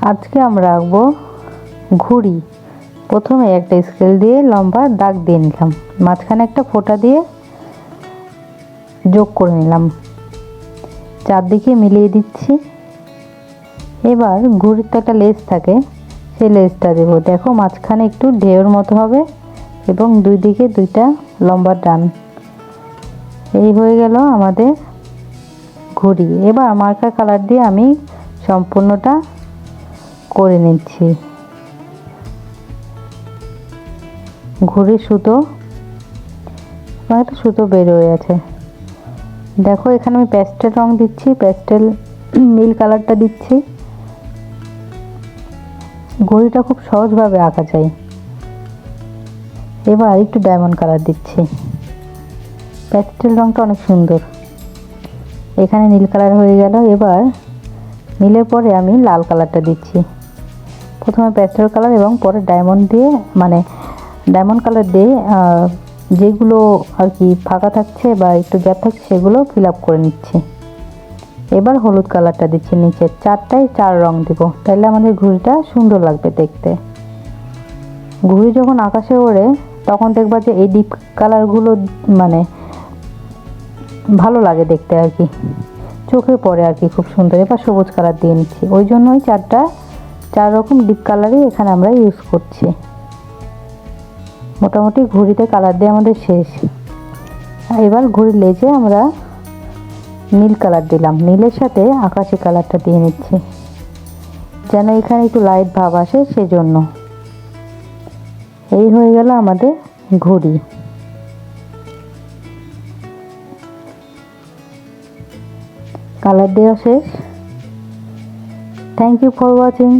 আজকে আমরা আঁকবো ঘুড়ি। প্রথমে একটা স্কেল দিয়ে লম্বা দাগ দিয়ে নিলাম, মাঝখানে একটা ফোঁটা দিয়ে যোগ করে নিলাম, চারদিকে মিলিয়ে দিচ্ছি। এবার ঘুড়ির তো একটা লেজ থাকে, সেই লেজটা দেবো। দেখো মাঝখানে একটু ঢেউর মতো হবে এবং দুই দিকে দুইটা লম্বা টান। এই হয়ে গেল আমাদের ঘুড়ি। এবার মার্কার কালার দিয়ে আমি সম্পূর্ণটা করে নিচ্ছি। ঘুড়ির সুতো, একটা সুতো বের হয়ে আছে। দেখো এখানে আমি প্যাস্টেল রং দিচ্ছি, প্যাস্টেল নীল কালারটা দিচ্ছি। ঘড়িটা খুব সহজভাবে আঁকা যায়। এবার একটু ডায়মন্ড কালার দিচ্ছি। প্যাস্টেল রংটা অনেক সুন্দর। এখানে নীল কালার হয়ে গেল। এবার নীলের পরে আমি লাল কালারটা দিচ্ছি। প্রথমে প্যাস্টেল কালার এবং পরে ডায়মন্ড দিয়ে, মানে ডায়মন্ড কালার দিয়ে যেগুলো আর কি ফাঁকা থাকছে বা একটু গ্যাপ থাকছে সেগুলো ফিল আপ করে নিচ্ছি। এবার হলুদ কালারটা দিচ্ছি নিচে। চারটায় চার রং দেবো, তাহলে আমাদের ঘুড়িটা সুন্দর লাগবে দেখতে। ঘুড়ি যখন আকাশে ওড়ে তখন দেখবা যে এই ডিপ কালারগুলো মানে ভালো লাগে দেখতে আর কি, চোখে পড়ে আর কি, খুব সুন্দর। এবার সবুজ কালার দিয়ে নিচ্ছি, ওই জন্যই চার রকম ডিপ কালারই এখানে আমরা ইউজ করছি। মোটামুটি ঘুড়িতে কালার দিয়ে আমাদের শেষ। এবার ঘুড়ির লেজে আমরা নীল কালার দিলাম, নীলের সাথে আকাশি কালারটা দিয়ে নিচ্ছি যেন এখানে একটু লাইট ভাব আসে, সেজন্য। এই হয়ে গেল আমাদের ঘুড়ি। কালার দেওয়া শেষ। Thank you for watching.